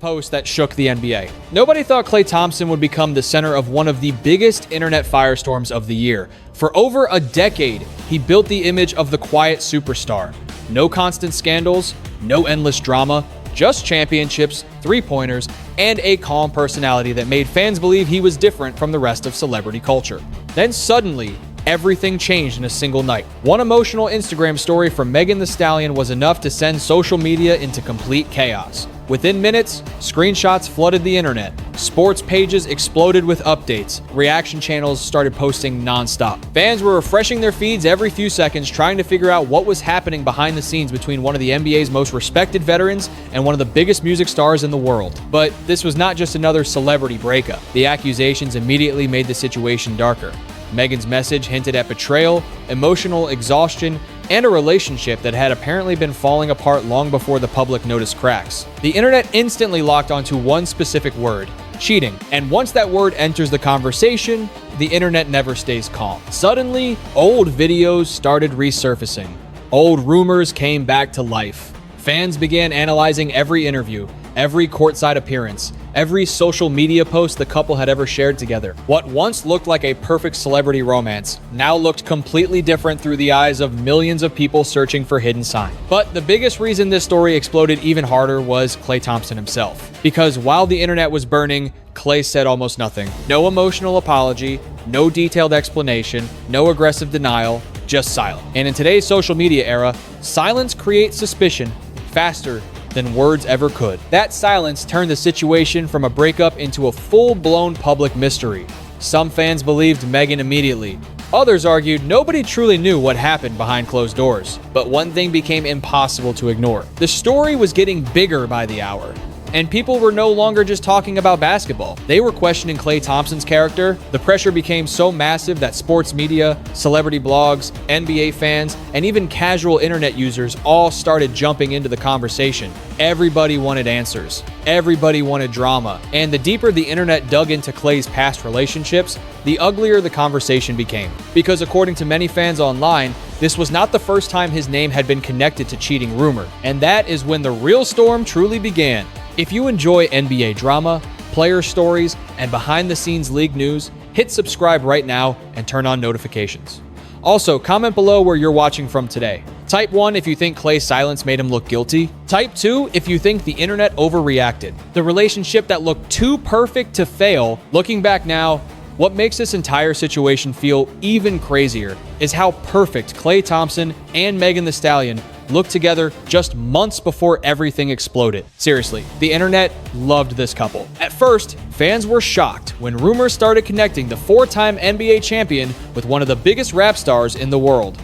post that shook the NBA. Nobody thought Klay Thompson would become the center of one of the biggest internet firestorms of the year. For over a decade, he built the image of the quiet superstar. No constant scandals, no endless drama, just championships, three-pointers, and a calm personality that made fans believe he was different from the rest of celebrity culture. Then suddenly, everything changed in a single night. One emotional Instagram story from Megan Thee Stallion was enough to send social media into complete chaos. Within minutes, screenshots flooded the internet. Sports pages exploded with updates. Reaction channels started posting nonstop. Fans were refreshing their feeds every few seconds, trying to figure out what was happening behind the scenes between one of the NBA's most respected veterans and one of the biggest music stars in the world. But this was not just another celebrity breakup. The accusations immediately made the situation darker. Megan's message hinted at betrayal, emotional exhaustion, and a relationship that had apparently been falling apart long before the public noticed cracks. The internet instantly locked onto one specific word: cheating. And once that word enters the conversation, the internet never stays calm. Suddenly, old videos started resurfacing. Old rumors came back to life. Fans began analyzing every interview, every courtside appearance, every social media post the couple had ever shared together. What once looked like a perfect celebrity romance now looked completely different through the eyes of millions of people searching for hidden signs. But the biggest reason this story exploded even harder was Klay Thompson himself. Because while the internet was burning, Klay said almost nothing. No emotional apology, no detailed explanation, no aggressive denial, just silence. And in today's social media era, silence creates suspicion faster than words ever could. That silence turned the situation from a breakup into a full-blown public mystery. Some fans believed Megan immediately. Others argued nobody truly knew what happened behind closed doors. But one thing became impossible to ignore. The story was getting bigger by the hour. And people were no longer just talking about basketball. They were questioning Klay Thompson's character. The pressure became so massive that sports media, celebrity blogs, NBA fans, and even casual internet users all started jumping into the conversation. Everybody wanted answers. Everybody wanted drama. And the deeper the internet dug into Klay's past relationships, the uglier the conversation became. Because according to many fans online, this was not the first time his name had been connected to cheating rumor. And that is when the real storm truly began. If you enjoy NBA drama, player stories, and behind-the-scenes league news, hit subscribe right now and turn on notifications. Also, comment below where you're watching from today. Type 1 if you think Klay's silence made him look guilty. Type 2 if you think the internet overreacted. The relationship that looked too perfect to fail. Looking back now, what makes this entire situation feel even crazier is how perfect Klay Thompson and Megan Thee Stallion looked together just months before everything exploded. Seriously, the internet loved this couple. At first, fans were shocked when rumors started connecting the four-time NBA champion with one of the biggest rap stars in the world.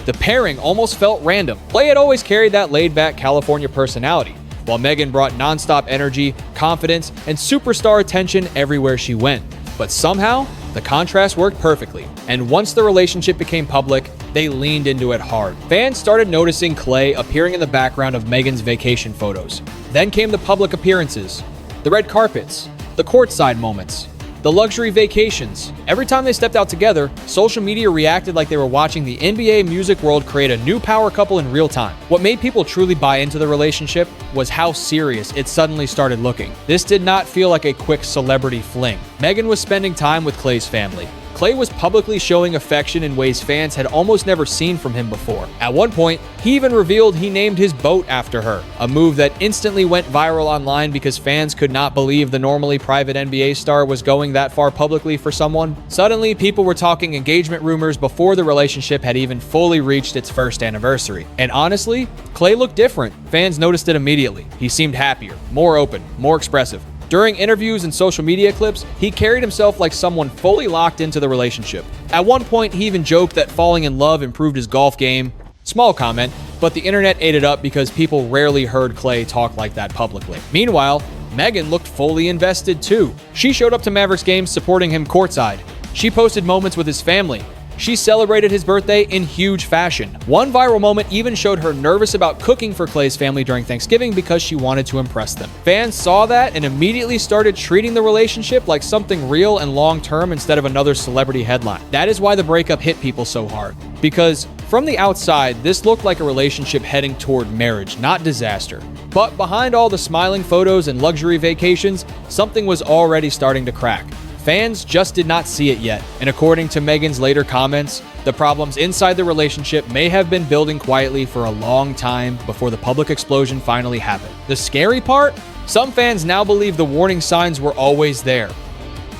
The pairing almost felt random. Klay had always carried that laid-back California personality, while Megan brought nonstop energy, confidence, and superstar attention everywhere she went. But somehow, the contrast worked perfectly. And once the relationship became public, they leaned into it hard. Fans started noticing Klay appearing in the background of Megan's vacation photos. Then came the public appearances, the red carpets, the courtside moments, the luxury vacations. Every time they stepped out together, social media reacted like they were watching the NBA music world create a new power couple in real time. What made people truly buy into the relationship was how serious it suddenly started looking. This did not feel like a quick celebrity fling. Megan was spending time with Klay's family. Klay was publicly showing affection in ways fans had almost never seen from him before. At one point, he even revealed he named his boat after her, a move that instantly went viral online because fans could not believe the normally private NBA star was going that far publicly for someone. Suddenly, people were talking engagement rumors before the relationship had even fully reached its first anniversary. And honestly, Klay looked different. Fans noticed it immediately. He seemed happier, more open, more expressive. During interviews and social media clips, he carried himself like someone fully locked into the relationship. At one point, he even joked that falling in love improved his golf game. Small comment, but the internet ate it up because people rarely heard Klay talk like that publicly. Meanwhile, Megan looked fully invested too. She showed up to Mavericks games supporting him courtside. She posted moments with his family. She celebrated his birthday in huge fashion. One viral moment even showed her nervous about cooking for Klay's family during Thanksgiving because she wanted to impress them. Fans saw that and immediately started treating the relationship like something real and long-term instead of another celebrity headline. That is why the breakup hit people so hard. Because From the outside, this looked like a relationship heading toward marriage, not disaster. But behind all the smiling photos and luxury vacations, something was already starting to crack. Fans just did not see it yet, and according to Meghan's later comments, the problems inside the relationship may have been building quietly for a long time before the public explosion finally happened. The scary part? Some fans now believe the warning signs were always there,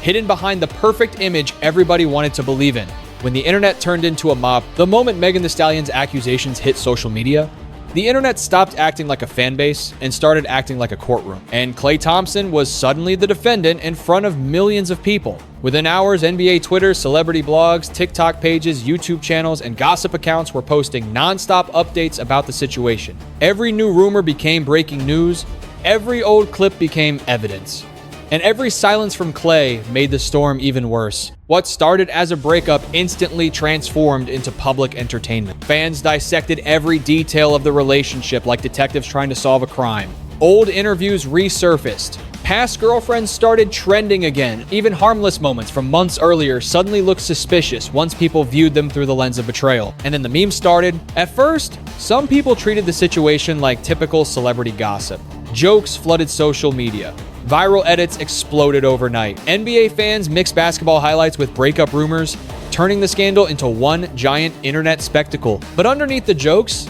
hidden behind the perfect image everybody wanted to believe in. When the internet turned into a mob, the moment Megan Thee Stallion's accusations hit social media, the internet stopped acting like a fan base and started acting like a courtroom. And Klay Thompson was suddenly the defendant in front of millions of people. Within hours, NBA Twitter, celebrity blogs, TikTok pages, YouTube channels, and gossip accounts were posting non-stop updates about the situation. Every new rumor became breaking news. Every old clip became evidence. And every silence from Klay made the storm even worse. What started as a breakup instantly transformed into public entertainment. Fans dissected every detail of the relationship like detectives trying to solve a crime. Old interviews resurfaced. Past girlfriends started trending again. Even harmless moments from months earlier suddenly looked suspicious once people viewed them through the lens of betrayal. And then the memes started. At first, some people treated the situation like typical celebrity gossip. Jokes flooded social media. Viral edits exploded overnight. NBA fans mixed basketball highlights with breakup rumors, turning the scandal into one giant internet spectacle. But underneath the jokes,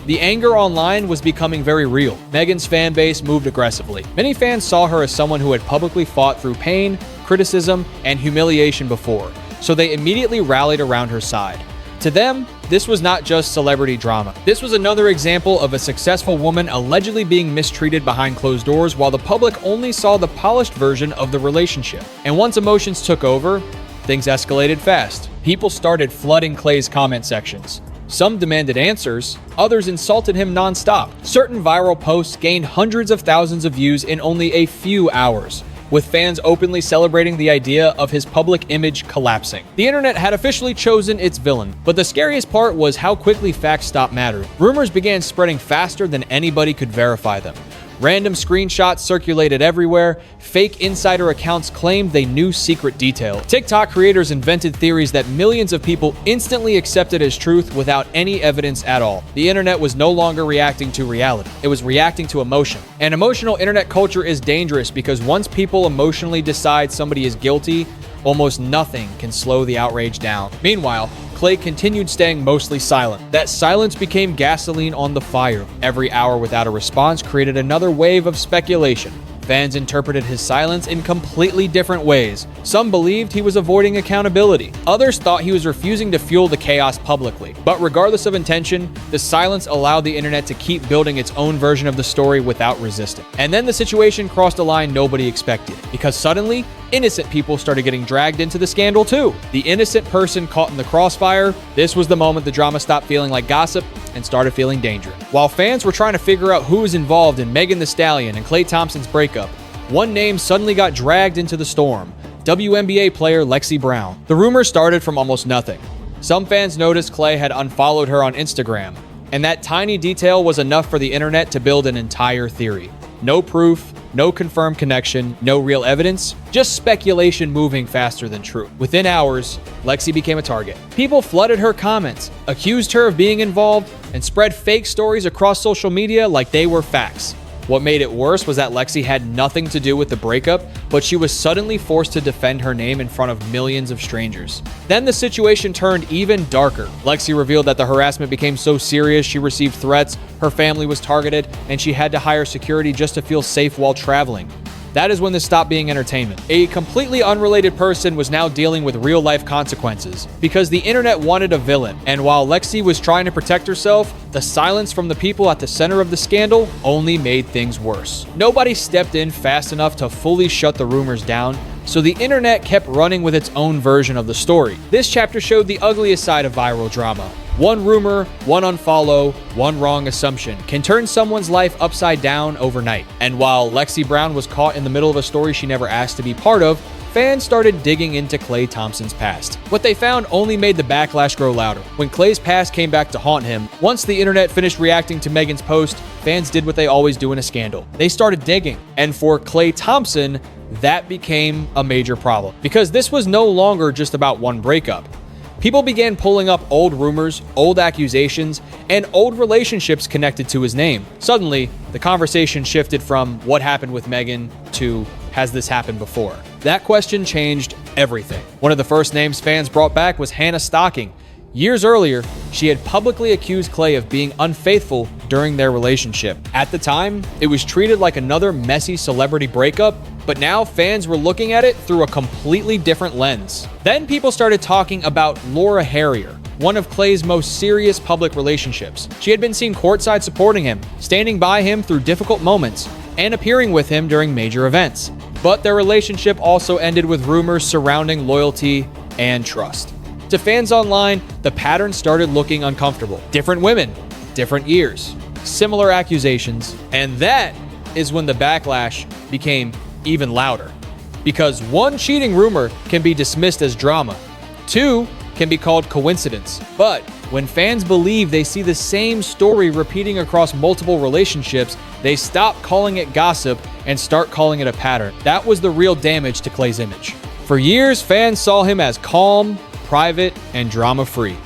the anger online was becoming very real. Meghan's fan base moved aggressively. Many fans saw her as someone who had publicly fought through pain, criticism, and humiliation before, so they immediately rallied around her side. To them, this was not just celebrity drama. This was another example of a successful woman allegedly being mistreated behind closed doors while the public only saw the polished version of the relationship. And once emotions took over, things escalated fast. People started flooding Klay's comment sections. Some demanded answers, others insulted him nonstop. Certain viral posts gained hundreds of thousands of views in only a few hours, with fans openly celebrating the idea of his public image collapsing. The internet had officially chosen its villain, but the scariest part was how quickly facts stopped mattering. Rumors began spreading faster than anybody could verify them. Random screenshots circulated everywhere. Fake insider accounts claimed they knew secret details. TikTok creators invented theories that millions of people instantly accepted as truth without any evidence at all. The internet was no longer reacting to reality. It was reacting to emotion. And emotional internet culture is dangerous because once people emotionally decide somebody is guilty, almost nothing can slow the outrage down. Meanwhile, Klay continued staying mostly silent. That silence became gasoline on the fire. Every hour without a response created another wave of speculation. Fans interpreted his silence in completely different ways. Some believed he was avoiding accountability. Others thought he was refusing to fuel the chaos publicly. But regardless of intention, the silence allowed the internet to keep building its own version of the story without resistance. And then the situation crossed a line nobody expected, because suddenly, innocent people started getting dragged into the scandal too. The innocent person caught in the crossfire. This was the moment the drama stopped feeling like gossip and started feeling dangerous. While fans were trying to figure out who was involved in Megan Thee Stallion and Klay Thompson's breakup, one name suddenly got dragged into the storm: WNBA player Lexi Brown. The rumors started from almost nothing. Some fans noticed Klay had unfollowed her on Instagram, and that tiny detail was enough for the internet to build an entire theory. No proof, no confirmed connection, no real evidence, just speculation moving faster than truth. Within hours, Lexi became a target. People flooded her comments, accused her of being involved, and spread fake stories across social media like they were facts. What made it worse was that Lexi had nothing to do with the breakup, but she was suddenly forced to defend her name in front of millions of strangers. Then the situation turned even darker. Lexi revealed that the harassment became so serious she received threats, her family was targeted, and she had to hire security just to feel safe while traveling. That is when this stopped being entertainment. A completely unrelated person was now dealing with real-life consequences because the internet wanted a villain. And while Lexi was trying to protect herself, the silence from the people at the center of the scandal only made things worse. Nobody stepped in fast enough to fully shut the rumors down, so the internet kept running with its own version of the story. This chapter showed the ugliest side of viral drama. One rumor, one unfollow, one wrong assumption can turn someone's life upside down overnight. And while Lexi Brown was caught in the middle of a story she never asked to be part of, fans started digging into Klay Thompson's past. What they found only made the backlash grow louder. When Klay's past came back to haunt him, once the internet finished reacting to Megan's post, fans did what they always do in a scandal. They started digging. And for Klay Thompson, that became a major problem. Because this was no longer just about one breakup. People began pulling up old rumors, old accusations, and old relationships connected to his name. Suddenly, the conversation shifted from what happened with Megan to has this happened before? That question changed everything. One of the first names fans brought back was Hannah Stocking. Years earlier, she had publicly accused Klay of being unfaithful during their relationship. At the time, it was treated like another messy celebrity breakup, but now fans were looking at it through a completely different lens. Then people started talking about Laura Harrier, one of Klay's most serious public relationships. She had been seen courtside supporting him, standing by him through difficult moments, and appearing with him during major events. But their relationship also ended with rumors surrounding loyalty and trust. To fans online, the pattern started looking uncomfortable. Different women, different years, similar accusations, and that is when the backlash became even louder. Because one cheating rumor can be dismissed as drama, two can be called coincidence. But when fans believe they see the same story repeating across multiple relationships, they stop calling it gossip and start calling it a pattern. That was the real damage to Klay's image. For years, fans saw him as calm, private, and drama-free.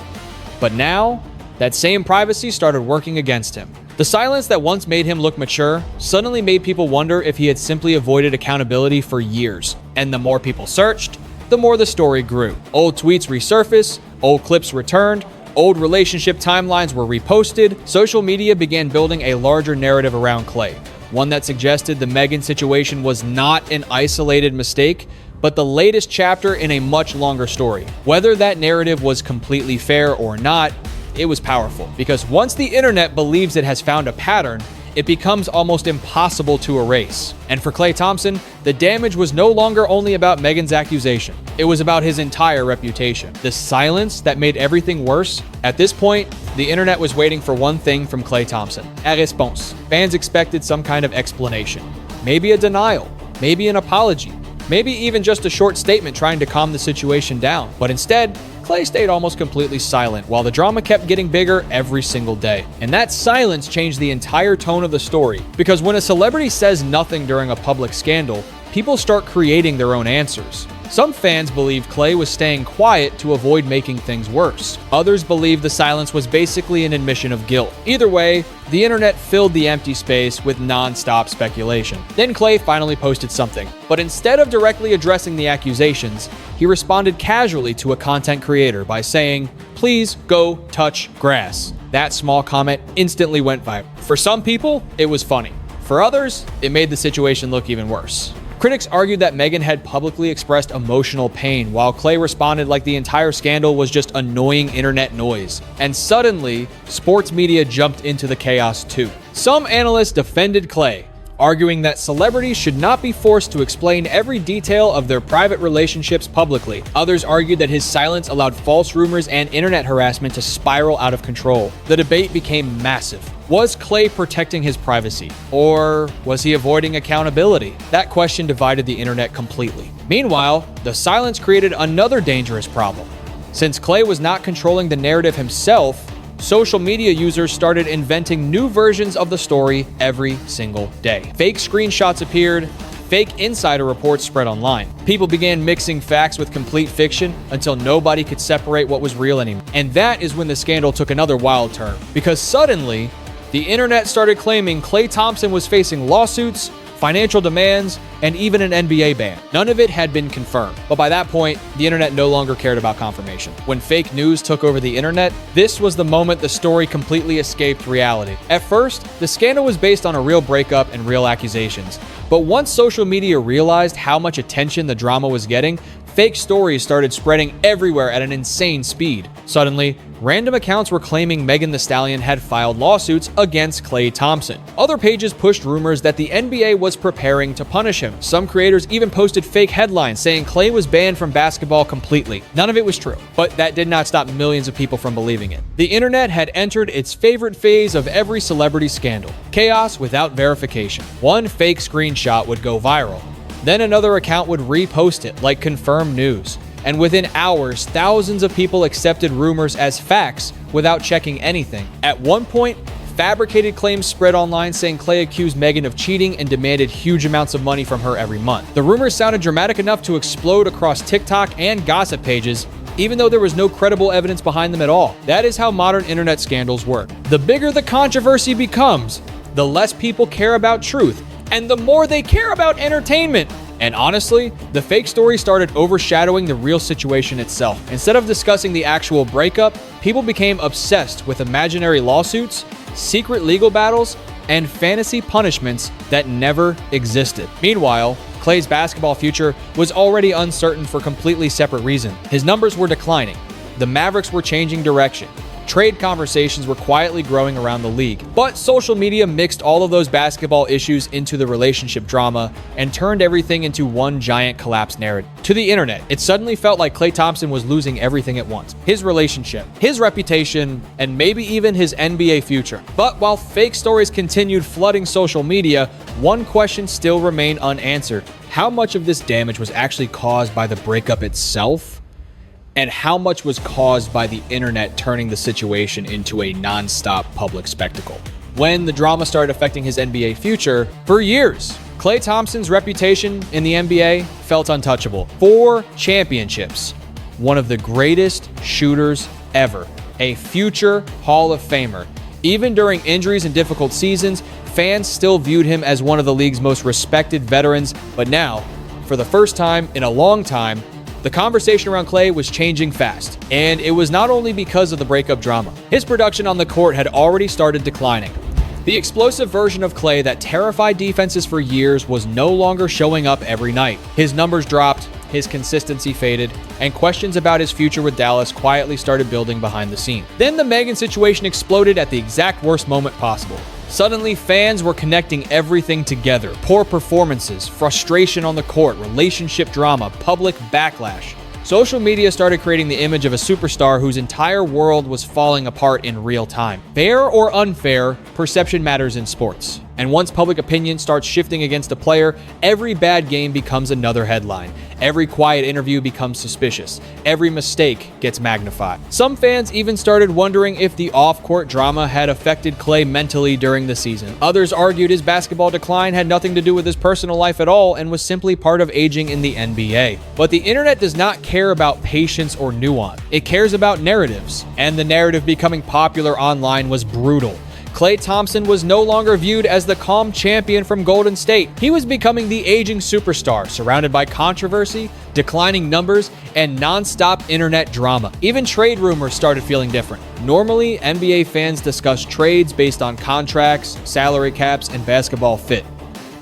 But now, that same privacy started working against him. The silence that once made him look mature suddenly made people wonder if he had simply avoided accountability for years. And the more people searched, the more the story grew. Old tweets resurfaced, old clips returned, old relationship timelines were reposted. Social media began building a larger narrative around Klay, one that suggested the Megan situation was not an isolated mistake, but the latest chapter in a much longer story. Whether that narrative was completely fair or not, it was powerful. Because once the internet believes it has found a pattern, it becomes almost impossible to erase. And for Klay Thompson, the damage was no longer only about Megan's accusation. It was about his entire reputation. The silence that made everything worse. At this point, the internet was waiting for one thing from Klay Thompson: a réponse. Fans expected some kind of explanation. Maybe a denial, maybe an apology, maybe even just a short statement trying to calm the situation down. But instead, Klay stayed almost completely silent while the drama kept getting bigger every single day. And that silence changed the entire tone of the story. Because when a celebrity says nothing during a public scandal, people start creating their own answers. Some fans believe Klay was staying quiet to avoid making things worse. Others believe the silence was basically an admission of guilt. Either way, the internet filled the empty space with non-stop speculation. Then Klay finally posted something, but instead of directly addressing the accusations, he responded casually to a content creator by saying, "Please go touch grass." That small comment instantly went viral. For some people, it was funny. For others, it made the situation look even worse. Critics argued that Megan had publicly expressed emotional pain, while Klay responded like the entire scandal was just annoying internet noise. And suddenly, sports media jumped into the chaos too. Some analysts defended Klay, arguing that celebrities should not be forced to explain every detail of their private relationships publicly. Others argued that his silence allowed false rumors and internet harassment to spiral out of control. The debate became massive. Was Klay protecting his privacy? Or was he avoiding accountability? That question divided the internet completely. Meanwhile, the silence created another dangerous problem. Since Klay was not controlling the narrative himself, social media users started inventing new versions of the story every single day. Fake screenshots appeared, fake insider reports spread online. People began mixing facts with complete fiction until nobody could separate what was real anymore. And that is when the scandal took another wild turn, because suddenly, the internet started claiming Klay Thompson was facing lawsuits, financial demands, and even an NBA ban. None of it had been confirmed. But by that point, the internet no longer cared about confirmation. When fake news took over the internet, this was the moment the story completely escaped reality. At first, the scandal was based on a real breakup and real accusations. But once social media realized how much attention the drama was getting, fake stories started spreading everywhere at an insane speed. Suddenly, random accounts were claiming Megan Thee Stallion had filed lawsuits against Klay Thompson. Other pages pushed rumors that the NBA was preparing to punish him. Some creators even posted fake headlines saying Klay was banned from basketball completely. None of it was true, but that did not stop millions of people from believing it. The internet had entered its favorite phase of every celebrity scandal: chaos without verification. One fake screenshot would go viral. Then another account would repost it like confirmed news. And within hours, thousands of people accepted rumors as facts without checking anything. At one point, fabricated claims spread online saying Klay accused Megan of cheating and demanded huge amounts of money from her every month. The rumors sounded dramatic enough to explode across TikTok and gossip pages, even though there was no credible evidence behind them at all. That is how modern internet scandals work. The bigger the controversy becomes, the less people care about truth, and the more they care about entertainment. And honestly, the fake story started overshadowing the real situation itself. Instead of discussing the actual breakup, people became obsessed with imaginary lawsuits, secret legal battles, and fantasy punishments that never existed. Meanwhile, Klay's basketball future was already uncertain for completely separate reasons. His numbers were declining. The Mavericks were changing direction. Trade conversations were quietly growing around the league. But social media mixed all of those basketball issues into the relationship drama and turned everything into one giant collapse narrative. To the internet, it suddenly felt like Klay Thompson was losing everything at once. His relationship, his reputation, and maybe even his NBA future. But while fake stories continued flooding social media, one question still remained unanswered. How much of this damage was actually caused by the breakup itself? And how much was caused by the internet turning the situation into a non-stop public spectacle? When the drama started affecting his NBA future, for years, Klay Thompson's reputation in the NBA felt untouchable. 4 championships, one of the greatest shooters ever, a future Hall of Famer. Even during injuries and difficult seasons, fans still viewed him as one of the league's most respected veterans. But now, for the first time in a long time, the conversation around Klay was changing fast, and it was not only because of the breakup drama. His production on the court had already started declining. The explosive version of Klay that terrified defenses for years was no longer showing up every night. His numbers dropped, his consistency faded, and questions about his future with Dallas quietly started building behind the scenes. Then the Megan situation exploded at the exact worst moment possible. Suddenly, fans were connecting everything together. Poor performances, frustration on the court, relationship drama, public backlash. Social media started creating the image of a superstar whose entire world was falling apart in real time. Fair or unfair, perception matters in sports. And once public opinion starts shifting against a player, every bad game becomes another headline. Every quiet interview becomes suspicious. Every mistake gets magnified. Some fans even started wondering if the off-court drama had affected Klay mentally during the season. Others argued his basketball decline had nothing to do with his personal life at all and was simply part of aging in the NBA. But the internet does not care about patience or nuance. It cares about narratives. And the narrative becoming popular online was brutal. Klay Thompson was no longer viewed as the calm champion from Golden State. He was becoming the aging superstar, surrounded by controversy, declining numbers, and non-stop internet drama. Even trade rumors started feeling different. Normally, NBA fans discuss trades based on contracts, salary caps, and basketball fit.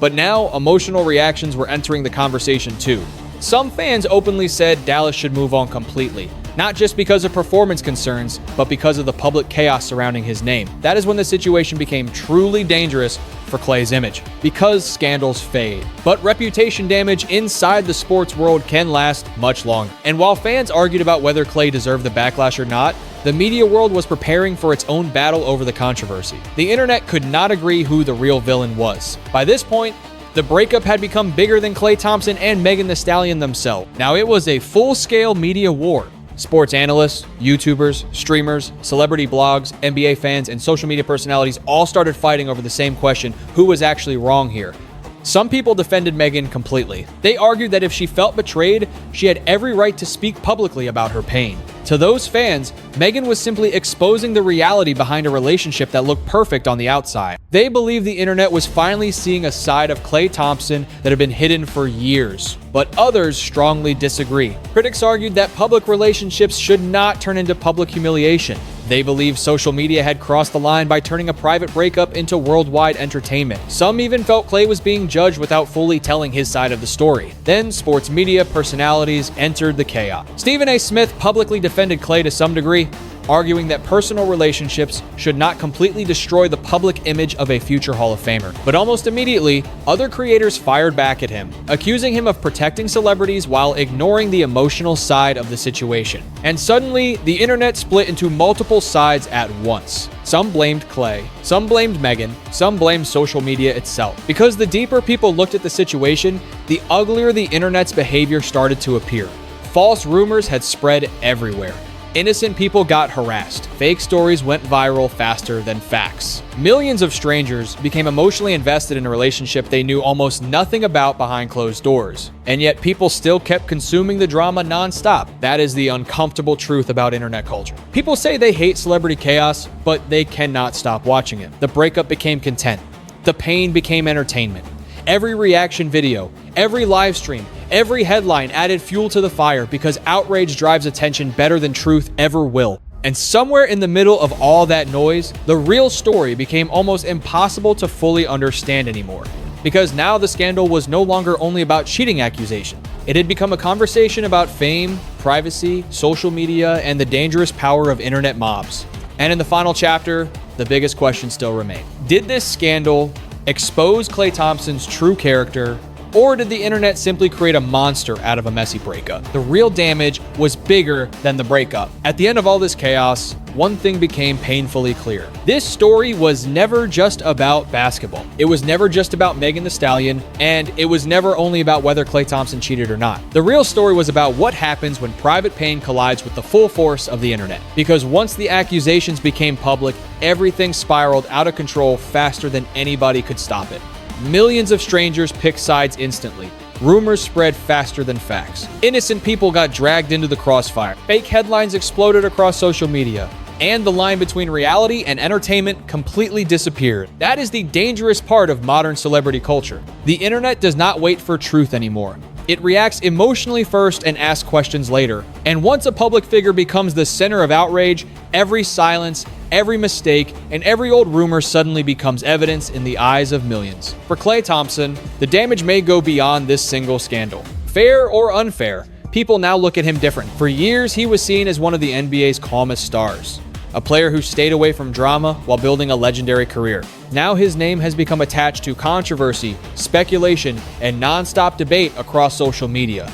But now, emotional reactions were entering the conversation too. Some fans openly said Dallas should move on completely. Not just because of performance concerns, but because of the public chaos surrounding his name. That is when the situation became truly dangerous for Klay's image, because scandals fade. But reputation damage inside the sports world can last much longer. And while fans argued about whether Klay deserved the backlash or not, the media world was preparing for its own battle over the controversy. The internet could not agree who the real villain was. By this point, the breakup had become bigger than Klay Thompson and Megan Thee Stallion themselves. Now it was a full-scale media war. Sports analysts, YouTubers, streamers, celebrity blogs, NBA fans, and social media personalities all started fighting over the same question: who was actually wrong here? Some people defended Megan completely. They argued that if she felt betrayed, she had every right to speak publicly about her pain. To those fans, Megan was simply exposing the reality behind a relationship that looked perfect on the outside. They believed the internet was finally seeing a side of Klay Thompson that had been hidden for years. But others strongly disagree. Critics argued that public relationships should not turn into public humiliation. They believed social media had crossed the line by turning a private breakup into worldwide entertainment. Some even felt Klay was being judged without fully telling his side of the story. Then sports media personalities entered the chaos. Stephen A. Smith publicly defended Klay to some degree, arguing that personal relationships should not completely destroy the public image of a future Hall of Famer. But almost immediately, other creators fired back at him, accusing him of protecting celebrities while ignoring the emotional side of the situation. And suddenly, the internet split into multiple sides at once. Some blamed Klay, some blamed Megan, some blamed social media itself. Because the deeper people looked at the situation, the uglier the internet's behavior started to appear. False rumors had spread everywhere. Innocent people got harassed. Fake stories went viral faster than facts. Millions of strangers became emotionally invested in a relationship they knew almost nothing about behind closed doors. And yet people still kept consuming the drama nonstop. That is the uncomfortable truth about internet culture. People say they hate celebrity chaos, but they cannot stop watching it. The breakup became content. The pain became entertainment. Every reaction video, every live stream, every headline added fuel to the fire because outrage drives attention better than truth ever will. And somewhere in the middle of all that noise, the real story became almost impossible to fully understand anymore. Because now the scandal was no longer only about cheating accusations. It had become a conversation about fame, privacy, social media, and the dangerous power of internet mobs. And in the final chapter, the biggest question still remained. Did this scandal expose Klay Thompson's true character, or did the internet simply create a monster out of a messy breakup? The real damage was bigger than the breakup. At the end of all this chaos, one thing became painfully clear. This story was never just about basketball. It was never just about Megan Thee Stallion, and it was never only about whether Klay Thompson cheated or not. The real story was about what happens when private pain collides with the full force of the internet. Because once the accusations became public, everything spiraled out of control faster than anybody could stop it. Millions of strangers picked sides instantly. Rumors spread faster than facts. Innocent people got dragged into the crossfire. Fake headlines exploded across social media. And the line between reality and entertainment completely disappeared. That is the dangerous part of modern celebrity culture. The internet does not wait for truth anymore. It reacts emotionally first and asks questions later. And once a public figure becomes the center of outrage, every silence, every mistake, and every old rumor suddenly becomes evidence in the eyes of millions. For Klay Thompson, the damage may go beyond this single scandal. Fair or unfair, people now look at him different. For years, he was seen as one of the NBA's calmest stars, a player who stayed away from drama while building a legendary career. Now his name has become attached to controversy, speculation, and non-stop debate across social media.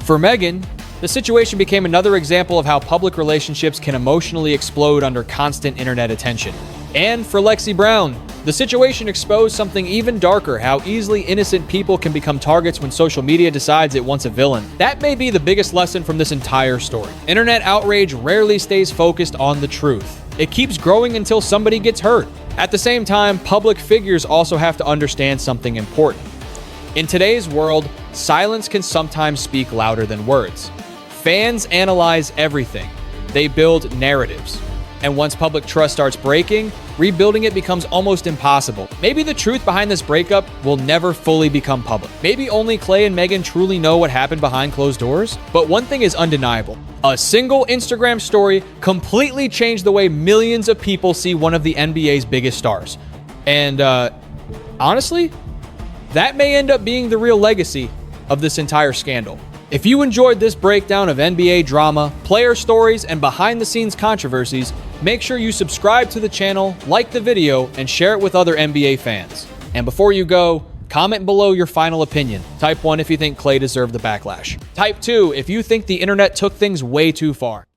For Megan, the situation became another example of how public relationships can emotionally explode under constant internet attention. And for Lexi Brown, the situation exposed something even darker: how easily innocent people can become targets when social media decides it wants a villain. That may be the biggest lesson from this entire story. Internet outrage rarely stays focused on the truth. It keeps growing until somebody gets hurt. At the same time, public figures also have to understand something important. In today's world, silence can sometimes speak louder than words. Fans analyze everything. They build narratives. And once public trust starts breaking, rebuilding it becomes almost impossible. Maybe the truth behind this breakup will never fully become public. Maybe only Klay and Megan truly know what happened behind closed doors. But one thing is undeniable. A single Instagram story completely changed the way millions of people see one of the NBA's biggest stars. And honestly, that may end up being the real legacy of this entire scandal. If you enjoyed this breakdown of NBA drama, player stories, and behind-the-scenes controversies, make sure you subscribe to the channel, like the video, and share it with other NBA fans. And before you go, comment below your final opinion. Type 1 if you think Klay deserved the backlash. Type 2 if you think the internet took things way too far.